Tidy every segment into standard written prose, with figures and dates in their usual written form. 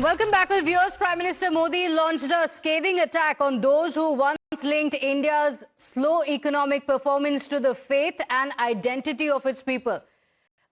Welcome back, viewers. Prime Minister Modi launched a scathing attack on those who once linked India's slow economic performance to the faith and identity of its people.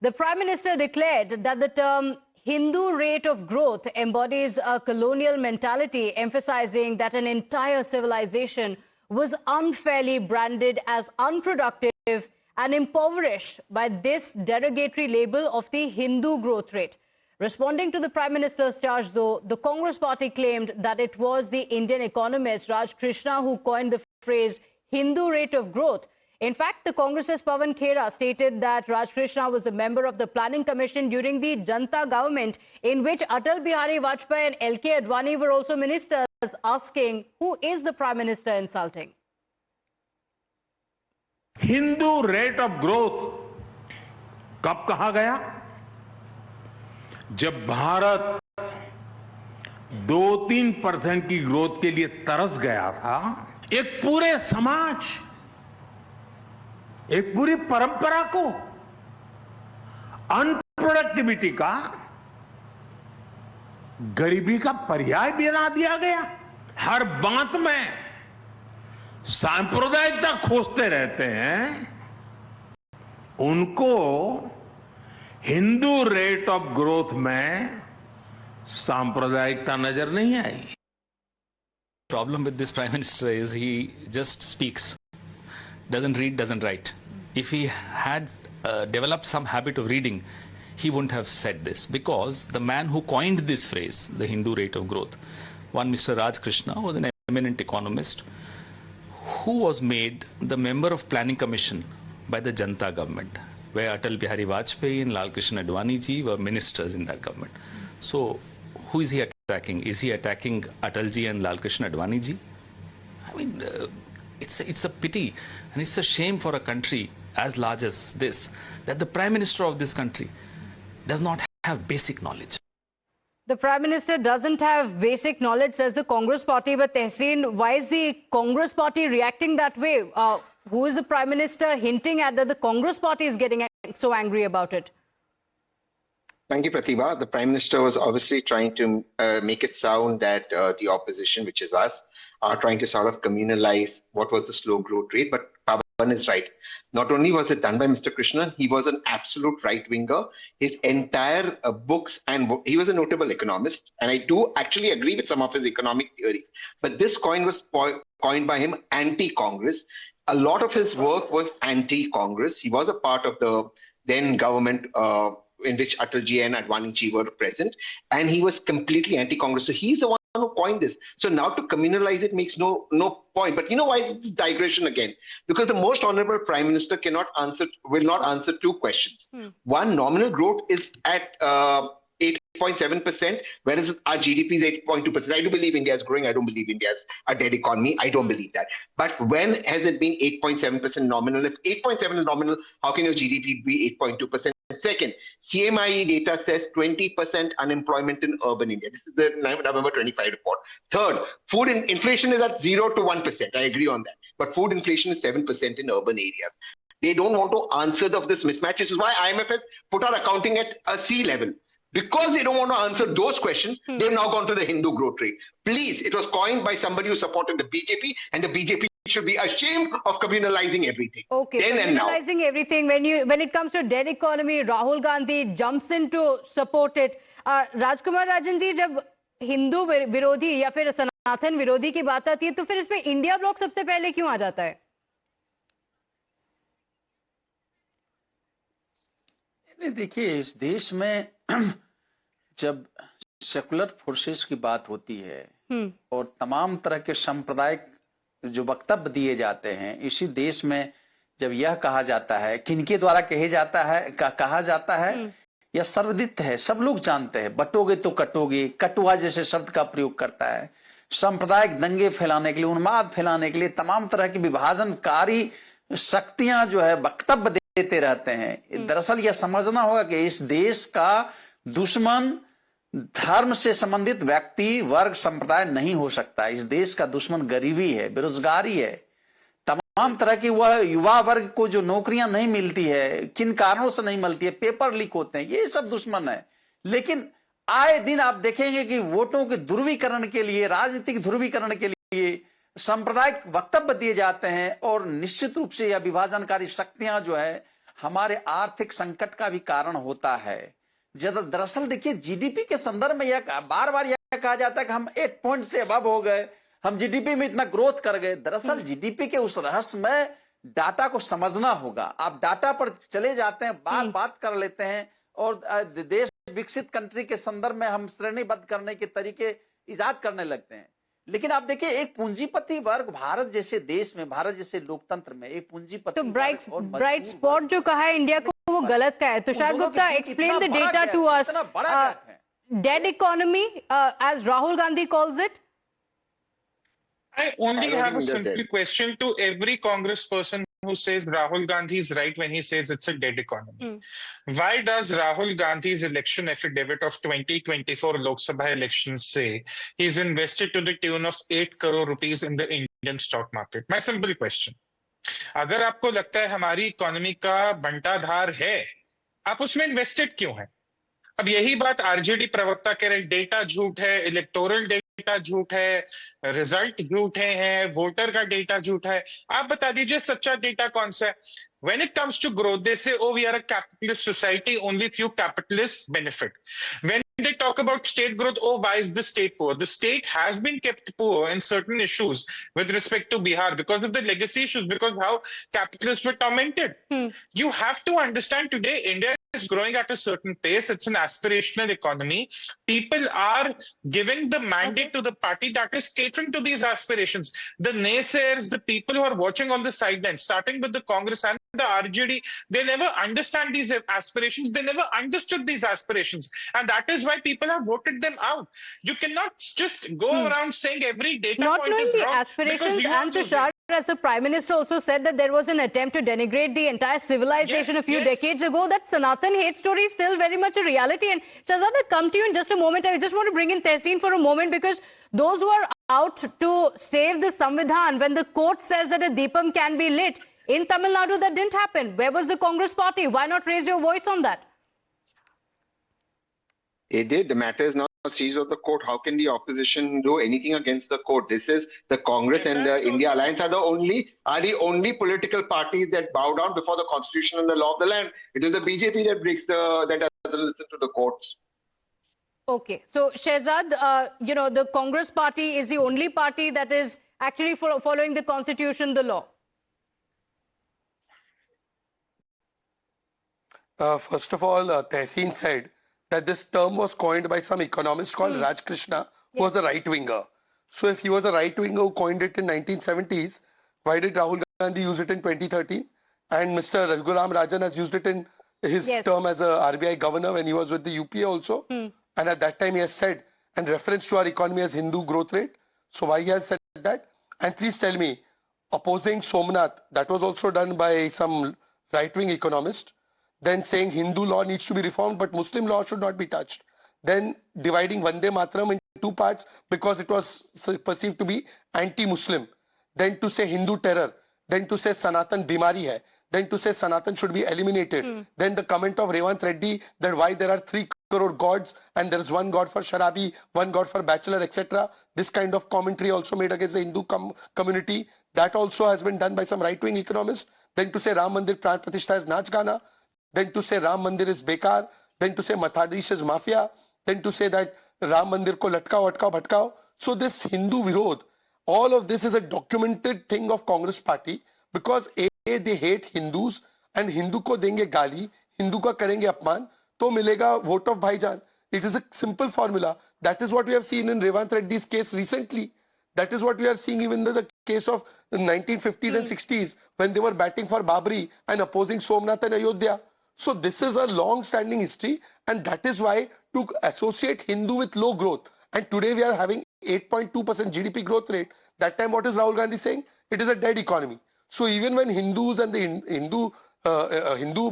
The Prime Minister declared that the term Hindu rate of growth embodies a colonial mentality, emphasizing that an entire civilization was unfairly branded as unproductive and impoverished by this derogatory label of the Hindu growth rate. Responding to the Prime Minister's charge, though, the Congress party claimed that it was the Indian economist Raj Krishna who coined the phrase Hindu rate of growth. In fact, the Congress's Pawan Khera stated that Raj Krishna was a member of the Planning Commission during the Janta government, in which Atal Bihari Vajpayee and L.K. Advani were also ministers, asking, who is the Prime Minister insulting? Hindu rate of growth कब कहा गया? जब भारत 2-3% की growth के लिए तरस गया था। एक पूरे समाज, एक पूरी परंपरा को अनप्रोडक्टिविटी का, गरीबी का पर्याय बना दिया गया। हर बात में सांप्रदायिकता खोजते रहते हैं, उनको हिंदू रेट ऑफ ग्रोथ में सांप्रदायिकता नजर नहीं आई। Problem with this Prime Minister is he just speaks, doesn't read, doesn't write. If he had developed some habit of reading, he wouldn't have said this, because the man who coined this phrase, the Hindu rate of growth, one Mr. Raj Krishna, was an eminent economist who was made the member of Planning Commission by the Janta government, where Atal Bihari Vajpayee and Lal Krishna Advani ji were ministers in that government. So, who is he attacking? Is he attacking Atal ji and Lal Krishna Advani ji? I mean, it's a pity and it's a shame for a country as large as this that the Prime Minister of this country does not have basic knowledge. The Prime Minister doesn't have basic knowledge, says the Congress party. But Tehseen, why is the Congress party reacting that way? Who is the Prime Minister hinting at that the Congress party is getting so angry about it? Thank you, Pratibha. The Prime Minister was obviously trying to make it sound that the opposition, which is us, are trying to sort of communalize what was the slow growth rate. But Pawan is right. Not only was it done by Mr. Krishnan, he was an absolute right-winger. His entire books, and he was a notable economist, and I do actually agree with some of his economic theories. But this coin was coined by him anti-Congress. A lot of his work was anti-Congress. He was a part of the then government in which Atalji and Advaniji were present, and he was completely anti-Congress. So he's the one who coined this. So now to communalize it makes no point. But you know why this digression again? Because the most honorable Prime Minister will not answer two questions. One, nominal growth is at 8.7%, whereas our GDP is 8.2%. I do believe India is growing. I don't believe India is a dead economy. I don't believe that. But when has it been 8.7% nominal? If 8.7 is nominal, how can your GDP be 8.2%? Second, CMIE data says 20% unemployment in urban India. This is the November 25 report. Third, food inflation is at 0 to 1%. I agree on that. But food inflation is 7% in urban areas. They don't want to answer this mismatch. This is why IMF has put our accounting at a C level. Because they don't want to answer those questions, they've now gone to the Hindu growth rate. Please, it was coined by somebody who supported the BJP, and the BJP should be ashamed of communalizing everything. Okay, then and now. Communalizing everything. When it comes to dead economy, Rahul Gandhi jumps in to support it. Rajkumar Rajan ji, जब हिंदू विरोधी या फिर सनातन विरोधी की बात आती है, तो फिर इसमें इंडिया ब्लॉक सबसे पहले क्यों आ जाता है? देखिए, इस देश में जब सेकुलर फोर्सेस की बात होती है और तमाम तरह के सांप्रदायिक जो वक्तव्य दिए जाते हैं, इसी देश में जब यह कहा जाता है, किनके द्वारा कहा जाता है यह सर्वविदित है, सब लोग जानते हैं, बटोगे तो कटोगे, कटुआ जैसे शब्द का प्रयोग करता है, सांप्रदायिक दंगे फैलाने के लिए, उन्माद फैलाने के लिए तमाम तरह की विभाजनकारी शक्तियां जो है वक्तव्य देते रहते हैं। दरअसल यह समझना होगा कि इस देश का दुश्मन धर्म से संबंधित व्यक्ति, वर्ग, संप्रदाय नहीं हो सकता। इस देश का दुश्मन गरीबी है, बेरोजगारी है, तमाम तरह की वह युवा वर्ग को जो नौकरियां नहीं मिलती है, किन कारणों से नहीं मिलती है, पेपर लीक होते हैं, ये सब दुश्मन है। लेकिन आए दिन आप देखेंगे कि वोटों के ध्रुवीकरण के लिए, राजनीतिक ध्रुवीकरण के लिए सांप्रदायिक वक्तव्य दिए जाते हैं, और निश्चित रूप से यह विभाजनकारी शक्तियां जो है हमारे आर्थिक संकट का भी कारण होता है। दरअसल देखिए, जीडीपी के संदर्भ में यह बार बार यह कहा जाता है कि हम 8 पॉइंट से अबव हो गए, हम जीडीपी में इतना ग्रोथ कर गए। दरअसल जीडीपी के उस रहस्य में डाटा को समझना होगा। आप डाटा पर चले जाते हैं, बात कर लेते हैं, और देश विकसित कंट्री के संदर्भ में हम श्रेणीबद्ध करने के तरीके इजाद करने लगते हैं। लेकिन आप देखिए, एक पूंजीपति वर्ग भारत जैसे देश में, भारत जैसे लोकतंत्र में एक पूंजीपति तो ब्राइट स्पॉट जो कहा है इंडिया को, वो गलत का है। Tushar Gupta, explain the data to us. Dead economy, as Rahul Gandhi calls it? I only have a simple question to every Congress person who says Rahul Gandhi is right when he says it's a dead economy. Why does Rahul Gandhi's election affidavit of 2024 Lok Sabha elections say he's invested to the tune of 8 crore rupees in the Indian stock market? My simple question. अगर आपको लगता है हमारी economy का बंटाधार है, आप उसमें invested क्यों हैं? अब यही बात आरजेडी प्रवक्ता कह रहे, डेटा झूठ है, इलेक्टोरल डेटा झूठ है, रिजल्ट झूठे हैं, वोटर का डेटा झूठा है। आप बता दीजिए सच्चा डेटा कौन सा है? When it comes to growth, they say, oh, we are a capitalist society, only few capitalists benefit. When they talk about state growth, oh, why is the state poor? The state has been kept poor in certain issues with respect to Bihar because of the legacy issues, because how capitalists were tormented. You have to understand today, India is growing at a certain pace. It's an aspirational economy. People are giving the mandate to the party that is catering to these aspirations. The naysayers, the people who are watching on the sidelines, starting with the Congress and the RJD, they never understand these aspirations. They never understood these aspirations. And that is why people have voted them out. You cannot just go around saying every data Not point knowing is the wrong. aspirations, and Tushar, as the Prime Minister also said that there was an attempt to denigrate the entire civilization a few decades ago. That Sanatan hate story is still very much a reality. And Shahzad, I'll come to you in just a moment. I just want to bring in Tehseen for a moment, because those who are out to save the Samvidhan, when the court says that a Deepam can be lit, in Tamil Nadu that didn't happen. Where was the Congress party? Why not raise your voice on that? It did. The matter is now seized of the court. How can the opposition do anything against the court? This is the Congress and the India Alliance are the only political parties that bow down before the constitution and the law of the land. It is the BJP that doesn't listen to the courts. Okay, so Shehzad, you know, the Congress party is the only party that is actually following the constitution, the law. First of all, Tehseen said that this term was coined by some economist called Raj Krishna, who was a right-winger. So if he was a right-winger who coined it in 1970s, why did Rahul Gandhi use it in 2013? And Mr. Raghuram Rajan has used it in his term as a RBI governor when he was with the UPA also. And at that time he has said, and reference to our economy as Hindu growth rate. So why he has said that? And please tell me, opposing Somnath, that was also done by some right-wing economist. Then saying Hindu law needs to be reformed, but Muslim law should not be touched. Then dividing Vande Mataram into two parts because it was perceived to be anti-Muslim. Then to say Hindu terror. Then to say Sanatan bimari hai. Then to say Sanatan should be eliminated. Then the comment of Revant Reddy that why there are 3 crore gods and there is one god for Sharabi, one god for bachelor, etc. This kind of commentary also made against the Hindu community. That also has been done by some right-wing economists. Then to say Ram Mandir Pran Pratishtha is Nach Gana. Then to say Ram Mandir is bekar, then to say Mathadis is mafia, then to say that Ram Mandir ko latkao, atkao, bhatkao. So this Hindu virod, all of this is a documented thing of Congress party, because A, they hate Hindus, and Hindu ko denge gali, Hindu ka karenge apman, to milega vote of Bhaijan. It is a simple formula. That is what we have seen in Revant Reddy's case recently. That is what we are seeing even in the case of the 1950s and 60s, when they were batting for Babri and opposing Somnath and Ayodhya. So this is a long-standing history, and that is why to associate Hindu with low growth, and today we are having 8.2% GDP growth rate. That time what is Rahul Gandhi saying? It is a dead economy. So even when Hindus and the Hindu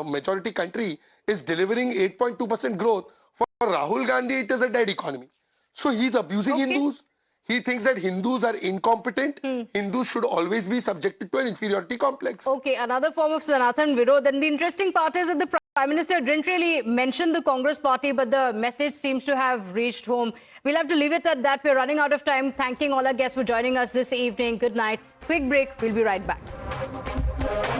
majority country is delivering 8.2% growth, for Rahul Gandhi it is a dead economy. So he is abusing Hindus. He thinks that Hindus are incompetent. Hindus should always be subjected to an inferiority complex. Okay, another form of Sanatan Virod. And the interesting part is that the Prime Minister didn't really mention the Congress party, but the message seems to have reached home. We'll have to leave it at that. We're running out of time. Thanking all our guests for joining us this evening. Good night. Quick break. We'll be right back.